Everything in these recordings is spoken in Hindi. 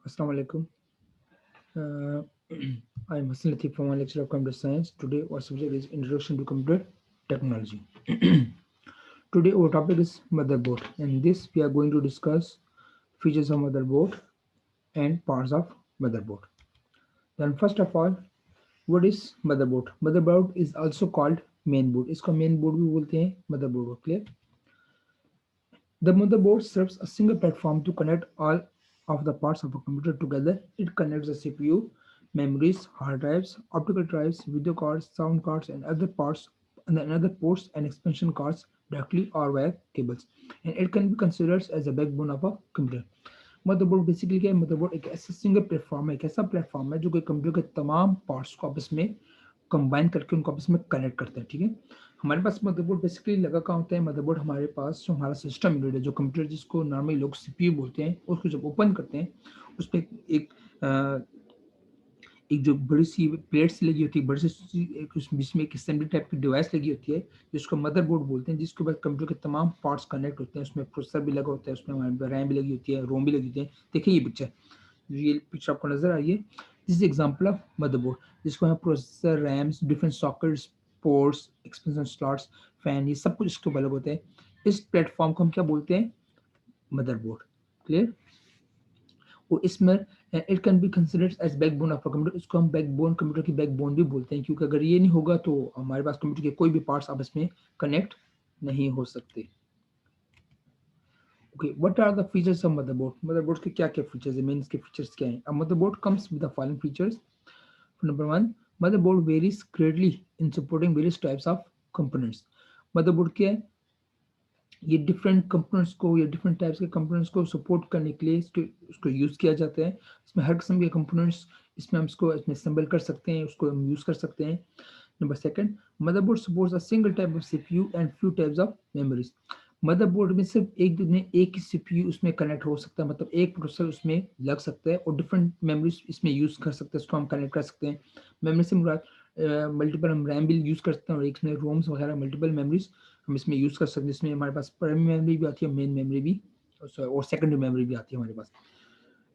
Assalamu alaikum. I am Hassan Latif from my lecture of computer science. Today our subject is introduction to computer technology. Today our topic is motherboard. In this we are going to discuss features of motherboard and parts of motherboard. Then first of all, what is motherboard? Motherboard is also called mainboard. इसको mainboard भी बोलते हैं motherboard को clear. The motherboard serves a single platform to connect all of the parts of a computer together. It connects the CPU, memories, hard drives, optical drives, video cards, sound cards, and other parts, and then other ports and expansion cards directly or via cables. And it can be considered as a backbone of a computer. Motherboard basically क्या है? मदरबोर्ड एक ऐसा सिंगल प्लेटफॉर्म है, एक ऐसा प्लेटफॉर्म है जो कि कंप्यूटर के तमाम पार्ट्स को आपस में कंबाइन करके उनको आपस में कनेक्ट करता है। ठीक है, हमारे पास मदरबोर्ड बेसिकली लगा कहाँ होता है? मदरबोर्ड हमारे पास जो हमारा सिस्टम यूनिट है, जो कंप्यूटर जिसको नॉर्मली लोग सीपीयू बोलते हैं, उसको जब ओपन करते हैं उस पर एक जो बड़ी सी प्लेट सी लगी होती है, बड़ी सी एक उस बीच में एक असेंबली टाइप की डिवाइस लगी होती है जिसको मदरबोर्ड बोलते हैं, जिसके बाद कंप्यूटर के तमाम पार्ट्स कनेक्ट होते हैं। उसमें प्रोसेसर भी लगा होता है, उसमें हमारे रैम भी लगी होती है, रोम भी लगी होती है। देखिए ये पिक्चर आपको नजर आ रही है, this is example of motherboard, जिसको हम processor, RAMs, different sockets, ports, expansion slots, fan, ये सब कुछ इसके ऊपर लगे होते हैं। इस प्लेटफॉर्म को हम क्या बोलते हैं? मदरबोर्ड। क्लियर? वो इसमें it can be considered as backbone of a computer. इसको हम बैकबोन, कंप्यूटर की बैकबोन भी बोलते हैं, क्योंकि अगर ये नहीं होगा तो हमारे पास कंप्यूटर के कोई भी पार्ट्स आपस में कनेक्ट नहीं हो सकते। Okay, what are the features of motherboard? Motherboard के क्या क्या फीचर्स है, मेन इसके फीचर्स क्या हैं? A motherboard comes with the following features. Number one, motherboard varies greatly in supporting various types of components. Motherboard क्या है? ये डिफरेंट कंपोनेंट्स को या डिफरेंट टाइप्स के कंपोनेंट्स को सपोर्ट करने के लिए उसको यूज़ किया जाता है। इसमें हर किस्म के कंपोनेंट्स इसमें हम इसमें असेंबल कर सकते हैं, उसको हम यूज़ कर सकते हैं। Number second, motherboard supports a single type of CPU and few types of memories. Motherboard में सिर्फ एक ही सीपीयू उसमें कनेक्ट हो सकता है, मतलब एक प्रोसेसर उसमें लग सकता है और डिफरेंट मेमोरीज इसमें यूज़ कर सकते हैं, उसको हम कनेक्ट कर सकते हैं। मेमोरी से मुराद मल्टीपल, हम रैम भी यूज़ कर सकते हैं और एक इसमें रोम्स वगैरह मल्टीपल मेमोरीज हम इसमें यूज़ कर सकते हैं। इसमें हमारे पास प्राइमरी मेमोरी भी आती है, मेन मेमोरी भी, और सेकेंडरी मेमोरी भी आती है हमारे पास।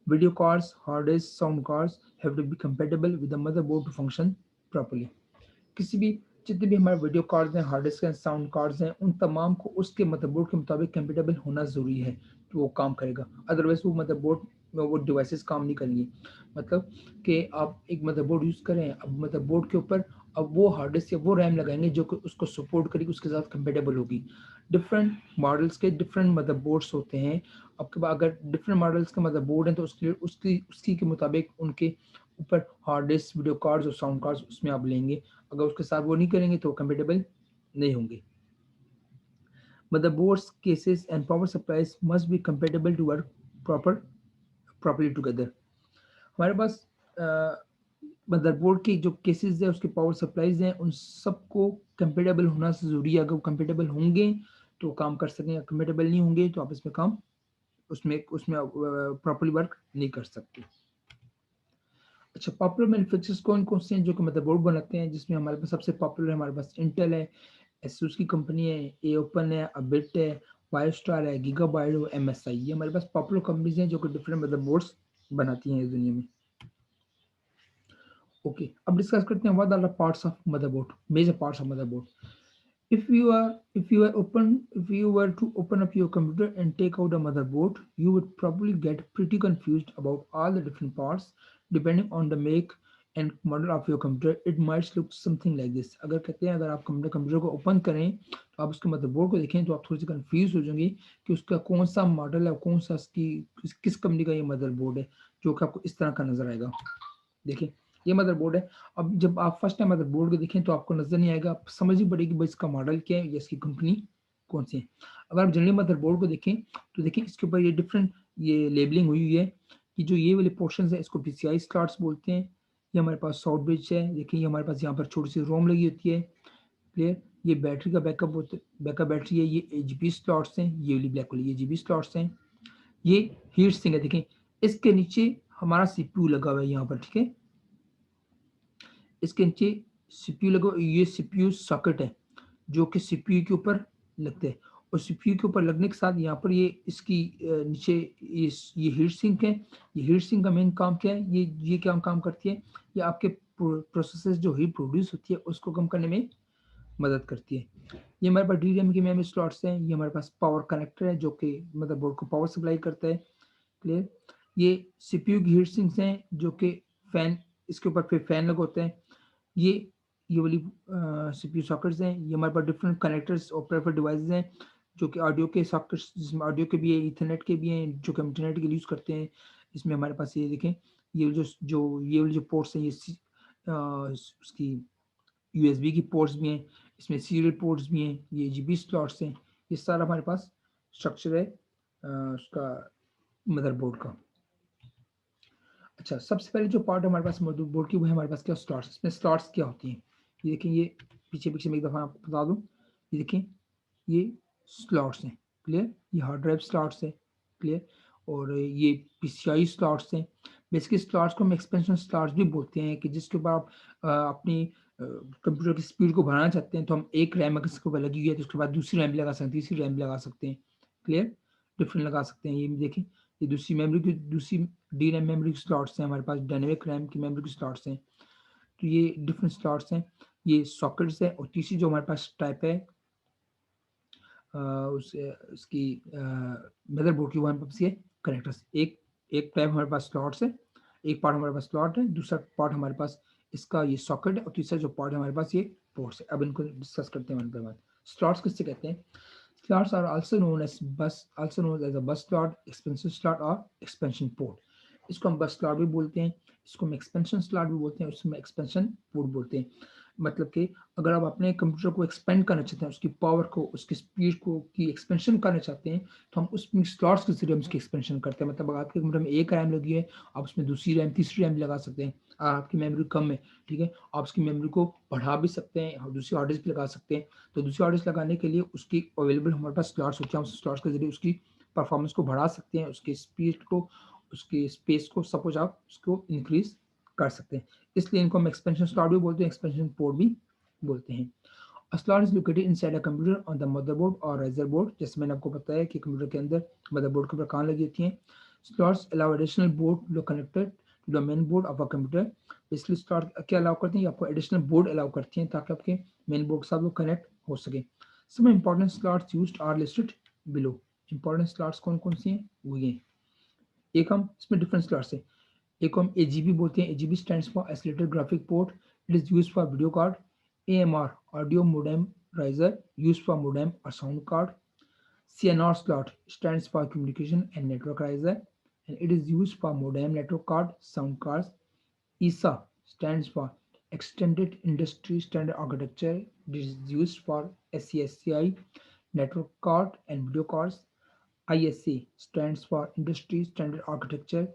Video cards, hard disk, sound cards have to be compatible with the motherboard to function properly. किसी भी जितने भी हमारे वीडियो कार्ड्स हैं, हार्ड डिस्क हैं, साउंड कार्ड्स हैं, उन तमाम को उसके मदरबोर्ड के मुताबिक कंपेटेबल होना ज़रूरी है तो वो काम करेगा, अदरवाइज वो मदरबोर्ड में वो डिवाइसेस काम नहीं करेंगी। मतलब कि आप एक मदरबोर्ड यूज़ करें, अब मदरबोर्ड के ऊपर अब वो हार्ड डिस्क या वो रैम लगाएंगे जो कि उसको सपोर्ट करेगी, उसके साथ कंपेटेबल होगी। डिफरेंट मॉडल्स के डिफरेंट मदरबोर्ड्स होते हैं। आपके पास अगर डिफरेंट मॉडल्स के मदरबोर्ड हैं तो उसके लिए उसकी के मुताबिक उनके ऊपर हार्ड डिस्क, वीडियो कार्ड्स और साउंड कार्ड्स उसमें आप लेंगे। अगर उसके साथ वो नहीं करेंगे तो कंपेटेबल नहीं होंगे। Motherboards, cases and power supplies must be compatible to work properly together. हमारे पास मदरबोर्ड की जो केसेस है, उसके पावर सप्लाईज हैं, उन सबको कंपेटेबल होना ज़रूरी है। अगर वो कंपेटेबल होंगे तो काम कर सकेंगे, कंपेटेबल नहीं होंगे तो आप इसमें काम उसमें उसमें प्रॉपर्ली वर्क नहीं कर सकते। अच्छा, पॉपुलर मैन्युफैक्चरर्स कौन कौन से हैं जो कि मदरबोर्ड बनाते हैं? जिसमें हमारे पास सबसे पॉपुलर है, हमारे पास इंटेल है, एसूस की कंपनी है, ए ओपन है, अबिट है, बायोस्टार है, गीगाबाइट और एमएसआई। ये हमारे पास पॉपुलर कंपनीज हैं जो कि डिफरेंट मदरबोर्ड्स बनाती हैं इस दुनिया में। ओके, अब डिस्कस करते हैं what are the parts of motherboard, major parts of motherboard. If you were to open up your computer and take out a motherboard, you would probably get pretty confused about all the different parts. Depending on the make and model of your computer, it might look something like this. अगर कहते हैं अगर आप कंप्यूटर को ओपन करें तो आप उसके मदरबोर्ड को देखें तो आप थोड़ी सी कंफ्यूज हो जाएंगे कि उसका कौन सा मॉडल है, कौन सा उसकी किस कंपनी का ये मदरबोर्ड है, जो कि आपको इस तरह का नजर आएगा। देखिए, ये मदरबोर्ड है। अब जब आप फर्स्ट टाइम मदरबोर्ड को देखें तो आपको नजर नहीं आएगा, आप समझ ही पड़ेगी भाई इसका मॉडल क्या है या इसकी कंपनी कौन सी है। अगर आप जनरली मदरबोर्ड को देखें तो देखिए इसके ऊपर ये डिफरेंट ये लेबलिंग हुई हुई है कि जो ये वाले पोर्शन है इसको पीसीआई स्लॉट्स बोलते हैं। ये हमारे पास साउथ ब्रिज है, देखिए ये हमारे पास यहाँ पर छोटी सी रोम लगी होती है। क्लियर? ये बैटरी का बैकअप होता है, बैकअप बैटरी है। ये एजीबी स्लॉट्स हैं, ये वाली ब्लैक वाली ये जीबी स्लॉट्स हैं। ये हीट सिंक है, देखें इसके नीचे हमारा सीपीयू लगा हुआ है यहाँ पर। ठीक है, इसके नीचे सीपीयू लगा, ये सीपीयू सॉकेट है जो कि सीपीयू के ऊपर लगते हैं। और सीपीयू के ऊपर लगने के साथ यहाँ पर ये इसकी नीचे ये हीट सिंक है। ये हीट सिंक का मेन काम क्या है, ये क्या काम करती है, ये आपके प्रोसेसर जो हीट प्रोड्यूस होती है उसको कम करने में मदद करती है। ये हमारे पास DRAM की मेमोरी स्लॉट्स हैं। ये हमारे पास पावर कनेक्टर है जो कि मदरबोर्ड को पावर सप्लाई करता है। क्लियर। ये सीपीयू की हीट सिंक्स हैं जो कि फैन, इसके ऊपर फिर फैन लगे होते हैं। ये वाली सीपीयू सॉकेट्स हैं। ये हमारे पास डिफरेंट कनेक्टर्स और प्रेफर डिवाइसेस हैं जो कि ऑडियो के सॉकेट्स, जिसमें ऑडियो के भी है, ईथरनेट के भी हैं जो कि हम इंटरनेट के लिए यूज़ करते हैं। इसमें हमारे पास ये देखें, ये ये वाले जो पोर्ट्स हैं, उसकी USB की पोर्ट्स भी हैं, इसमें सीरियल पोर्ट्स भी हैं, ये GB स्लॉट्स हैं। ये सारा हमारे पास स्ट्रक्चर है उसका मदरबोर्ड का। अच्छा, सबसे पहले जो पार्ट हमारे पास मदरबोर्ड की वो है हमारे पास क्या, स्लॉट्स। इसमें स्लॉट्स क्या होती हैं, ये देखें, ये पीछे पीछे में एक दफ़ा आपको बता दूं, ये देखें, ये स्लॉट्स हैं। क्लियर। ये हार्ड ड्राइव स्लॉट्स है। क्लियर। और ये PCI स्लॉट्स हैं। बेसिकली स्लॉट्स को हम एक्सपेंशन स्लॉट्स भी बोलते हैं कि जिसके ऊपर आप अपनी कंप्यूटर की स्पीड को बढ़ाना चाहते हैं तो हम एक रैम अगर इसके ऊपर लगी हुई है तो उसके बाद दूसरी रैम भी लगा सकते हैं, तीसरी रैम भी लगा सकते हैं। क्लियर। डिफरेंट लगा सकते हैं। ये भी देखें, ये दूसरी मेमोरी की, दूसरी DRAM मेमोरी की स्लॉट्स हैं हमारे पास, डायनेमिक रैम की मेमोरी की स्लॉट्स हैं। तो ये डिफरेंट स्लॉट्स हैं, ये सॉकेट्स है। और तीसरी जो हमारे पास टाइप है उसकी मदरबोर्ड की, वो हमारे पास ये कनेक्टर्स, एक एक टाइप हमारे पास स्लॉट्स है, एक पार्ट हमारे पास स्लॉट है, दूसरा पार्ट हमारे पास इसका ये सॉकेट है, और तीसरा जो पार्ट है हमारे पास ये पोर्ट्स है। अब इनको डिस्कस करते हैं वन बाय वन। स्लॉट्स किससे कहते हैं? Slots are also known as a bus slot, expansion slot और एक्सपेंशन पोर्ट। इसको हम बस स्लॉट भी बोलते हैं, इसको हम एक्सपेंशन स्लॉट भी बोलते हैं, उसमें एक्सपेंशन पोर्ट बोलते हैं। मतलब कि अगर आप अपने कंप्यूटर को एक्सपेंड करना चाहते हैं, उसकी पावर को, उसकी स्पीड को की एक्सपेंशन करना चाहते हैं, तो हम उसमें स्लॉट्स के जरिए हम उसकी एक्सपेंशन करते हैं। मतलब अगर आपके कंप्यूटर में एक रैम लगी है, आप उसमें दूसरी रैम, तीसरी रैम लगा सकते हैं। अगर आपकी मेमोरी कम है, ठीक है, आप उसकी मेमोरी को बढ़ा भी सकते हैं और दूसरी हार्ड डिस्क भी लगा सकते हैं। तो दूसरी हार्ड डिस्क लगाने के लिए उसकी अवेलेबल हमारे पास स्लॉट्स होते हैं, उस स्लॉट्स के जरिए उसकी परफॉर्मेंस को बढ़ा सकते हैं, उसकी स्पीड को, उसकी स्पेस को सपोज आप उसको इंक्रीज कर सकते हैं। इसलिए इनको हम एक्सपेंशन स्लॉट भी बोलते हैं, एक्सपेंशन पोर्ट भी बोलते हैं। A slot is located inside a computer on the motherboard or riser board। जैसे मैंने आपको बताया कि कंप्यूटर के अंदर मदरबोर्ड के ऊपर कहाँ लगी होती हैं। Slots allow additional board connected to the main board of a computer. Basically slot क्या अलाउ करती हैं, आपको एडिशनल बोर्ड अलाउ करती हैं ताकि आपके मेन बोर्ड के साथ वो कनेक्ट हो सके। Some important slots used are listed below. Important slots कौन कौन सी हैं वो ये, एक हम इसमें डिफरेंट स्लॉट्स है। एक को हम AGB बोलते हैं। AGB stands for accelerated graphic port. It is used for video card. AMR audio modem riser, used for modem और sound card. CNR slot stands for communication and network riser, and it is used for modem, network card, sound cards. ESA stands for extended industry standard architecture. It is used for SCSCI network card and video cards. ISA stands for Industry Standard Architecture,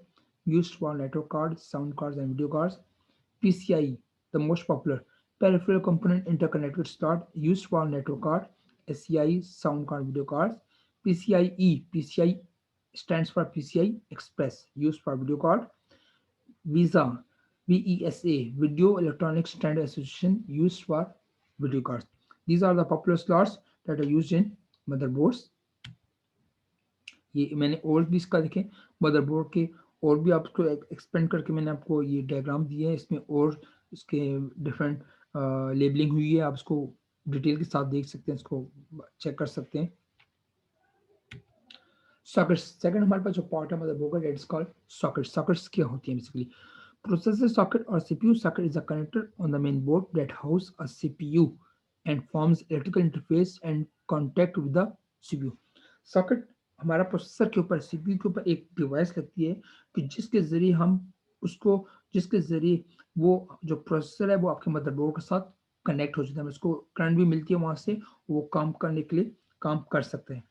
used for network cards, sound cards, and video cards. PCIe, the most popular peripheral component interconnected slot, used for network card, SCI, sound card, video cards. PCIe stands for PCI Express, used for video card. VESA, VESA, Video Electronic Standard Association, used for video cards. These are the popular slots that are used in motherboards. ये मैंने और भी इसका देखें मदरबोर्ड के और भी आपको एक्सपेंड करके मैंने आपको ये डायग्राम दिए हैं, इसमें और इसके डिफरेंट लेबलिंग हुई है, आप इसको डिटेल के साथ देख सकते हैं, इसको चेक कर सकते हैं। सॉकेट्स, सेकंड हमारे पास जो पार्ट है मदरबोर्ड का, that is called socket. Sockets क्या होती हैं basically? Processor socket or CPU socket is a connector on the main board that house a CPU and forms electrical interface and contact with the CPU. Socket हमारा प्रोसेसर के ऊपर, CPU के ऊपर एक डिवाइस लगती है कि जिसके जरिए हम उसको, जिसके जरिए वो जो प्रोसेसर है वो आपके मदरबोर्ड के साथ कनेक्ट हो जाता है, उसको करंट भी मिलती है वहां से, वो काम करने के लिए काम कर सकते हैं।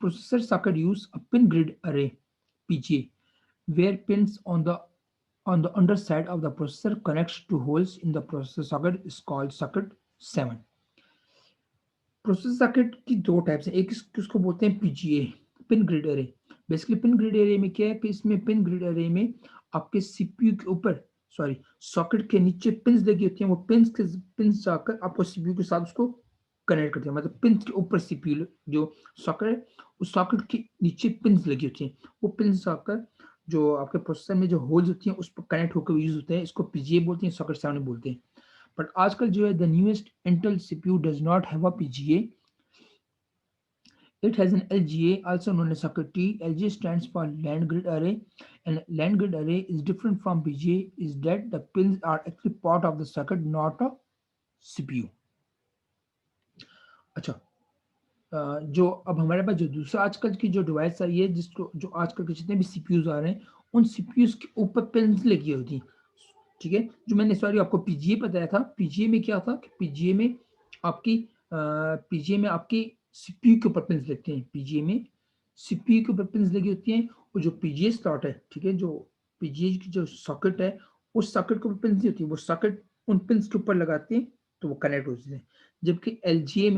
Processor socket use a pin grid array PGA where pins on the underside of the processor connects to holes in the processor socket is called socket 7। Processor circuit की दो टाइप्स हैं, एक इसको बोलते हैं PGA, pin grid array. Basically pin grid array में क्या है कि इसमें पिन ग्रिड एरे में आपके CPU के ऊपर, सॉरी, सॉकेट के नीचे पिंस लगी होती हैं, वो पिंस जाकर आपको CPU के साथ उसको कनेक्ट करते हैं, मतलब पिंस के ऊपर सीपीयू जो सॉकेट है उस सॉकेट के नीचे पिंस लगी होती हैं, वो पिंस आकर जो आपके प्रोसेसर में जो होल्स होती हैं उस पर कनेक्ट होकर यूज होते हैं, इसको पीजीए बोलते हैं, सॉकेट सामने बोलते हैं। बट आजकल जो है the newest Intel CPU does not have a PGA, it has an LGA, also known as socket T. LGA stands for land grid array, and land grid array is different from PGA is that the pins are actually part of the socket, not a CPU. अच्छा, जो अब हमारे पास जो दूसरा आजकल की जो डिवाइस आई है, जिसको जो आजकल के जितने भी सीपीयूज आ रहे हैं उन सीपीयूज के ऊपर पिन्स लगी होती हैं, ठीक है। जो मैंने सॉरी आपको पीजीए बताया था, पीजीए में क्या था कि पीजीए में आपकी सीपीयू के ऊपर पिन्स लगते हैं, पीजीए में सीपीयू के ऊपर पिन्स लगी होती हैं, और जो पीजीए स्लॉट है, ठीक है, जो पीजीए की जो सॉकेट है उस सॉकेट के ऊपर पिन्स नहीं होती, वो सॉकेट उन पिन्स के ऊपर लगाते हैं तो वो कनेक्ट हो जाते हैं। जबकि एलजीए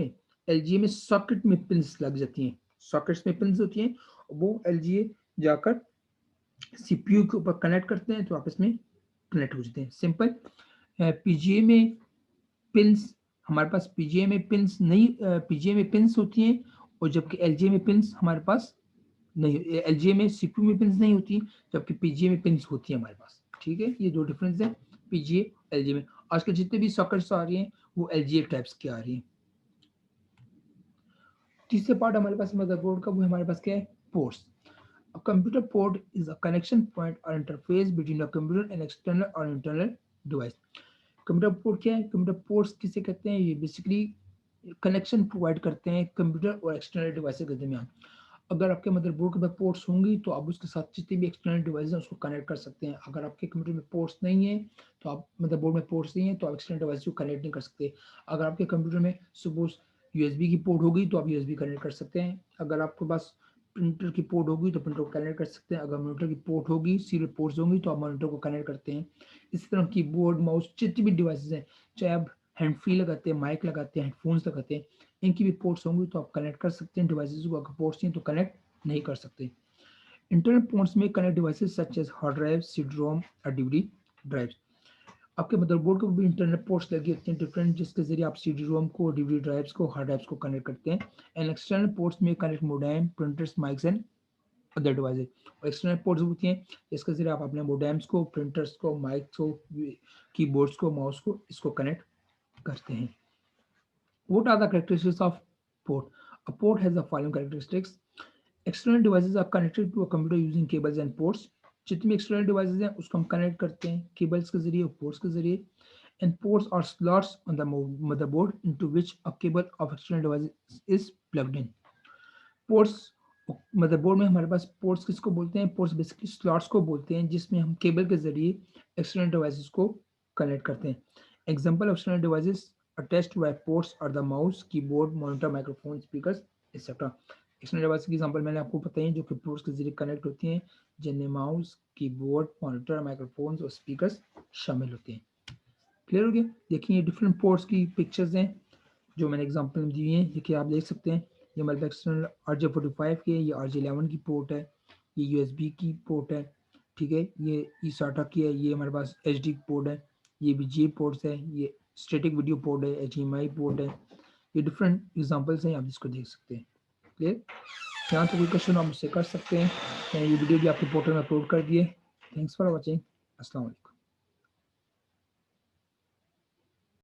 में सॉकेट में पिन्स लग जाती हैं, सॉकेट्स में पिन्स होती हैं, वो एलजीए जाकर सीपीयू के ऊपर कनेक्ट करते हैं तो आपस में कनेक्ट हो जाते हैं, सिंपल। पीजीए में पिंस हमारे पास पीजीए में पिंस नहीं, पीजीए में पिंस होती हैं, और जबकि एलजीए में पिंस हमारे पास नहीं, एलजीए में सीपीयू में पिंस नहीं होती, जबकि पीजीए में पिंस होती है हमारे पास, ठीक है। ये दो डिफरेंस है पीजीए एलजीए में। आजकल जितने भी सॉकेट्स आ रही हैं वो एलजीए टाइप्स की आ रही हैं। तीसरे पार्ट हमारे पास मदरबोर्ड का, वो हमारे पास क्या है, ports. A computer port is a connection point or interface between a computer and external or internal device. Computer port क्या है, कंप्यूटर पोर्ट्स किसे कहते हैं, ये बेसिकली कनेक्शन प्रोवाइड करते हैं कंप्यूटर और एक्सटर्नल डिवाइसेस के दरमियान। अगर आपके मदरबोर्ड के पास पोर्ट्स होंगी तो आप उसके साथ जितने भी एक्सटर्नल डिवाइस हैं उसको कनेक्ट कर सकते हैं। अगर आपके कंप्यूटर में पोर्ट्स नहीं है तो आप मदरबोर्ड में पोर्ट्स नहीं है तो आप एक्सटर्नल डिवाइस को कनेक्ट नहीं कर सकते। अगर आपके कंप्यूटर में सपोज यूएसबी की पोर्ट होगी तो आप यूएसबी कनेक्ट कर सकते हैं। अगर आपके पास प्रिंटर की पोर्ट होगी तो प्रिंटर को कनेक्ट कर सकते हैं। अगर मॉनिटर की पोर्ट होगी, सीरियल पोर्ट्स होंगी तो आप मॉनिटर को कनेक्ट करते हैं। इसी तरह कीबोर्ड माउस जितनी भी डिवाइसेस हैं, चाहे आप हैंड फ्री लगाते हैं, माइक लगाते हैं, हेडफोन्स लगाते हैं, इनकी भी पोर्ट्स होंगी तो आप कनेक्ट कर सकते हैं डिवाइसेस को। अगर पोर्ट्स नहीं तो कनेक्ट नहीं कर सकते। इंटरनल पोर्ट्स में connect devices such as hard drive, CD ROM और डीवीडी ड्राइव। आपके मदरबोर्ड को भी इंटरनल पोर्ट्स लगी होती हैं डिफरेंट, जिसके जरिए आप सीडी रोम को, डीवीडी ड्राइव्स को, हार्ड ड्राइव्स को कनेक्ट करते हैं। एंड एक्सटर्नल पोर्ट्स में connect modem, printers, mics and other devices. और एक्सटर्नल पोर्ट्स होती हैं जिसके जरिए आप अपने मोडेम्स को, प्रिंटर्स को, माइक्स को, कीबोर्ड्स को, माउस को, इसको कनेक्ट करते हैं। What are the characteristics of port? A port has the following characteristics. External devices are connected to a computer using cables and ports. जितनी एक्सटर्नल डिवाइसेज हैं उसको हम कनेक्ट करते हैं केबल्स के जरिए और पोर्ट्स के जरिए। And ports are slots on the motherboard into which a cable of external device is plugged in. Ports motherboard में हमारे पास पोर्ट्स किसको बोलते हैं, पोर्ट्स बेसिकली स्लॉट्स को बोलते हैं जिसमें हम केबल के जरिए एक्सटर्नल डिवाइसेस को कनेक्ट करते हैं। Example of external devices attached by ports are the mouse, keyboard, monitor, microphone, speakers, etc. External device की एग्जांपल मैंने आपको बताई जो कि पोर्ट्स के जरिए कनेक्ट होती हैं, जिनमें माउस, कीबोर्ड, मॉनिटर, माइक्रोफोन्स और स्पीकर्स शामिल होते हैं। क्लियर हो गया? देखिए ये डिफरेंट पोर्ट्स की पिक्चर्स हैं जो मैंने एग्जांपल में दी हुई हैं, देखिए आप देख सकते हैं। ये हमारे एक्सटर्नल RJ45 की है, ये RJ11 की पोर्ट है, ये USB की पोर्ट है, ठीक है। ये eSATA की है, ये हमारे पास HD पोर्ट है, ये VGA पोर्ट्स है, ये स्टैटिक वीडियो पोर्ट है, HDMI पोर्ट है। ये डिफरेंट एग्जांपल्स हैं, आप इसको देख सकते हैं। क्लियर? यहाँ तो कोई क्वेश्चन आप मुझसे कर सकते हैं। मैंने ये वीडियो भी आपके पोर्टल में अपलोड कर दिए। Thanks for watching. अस्सलाम वालेकुम।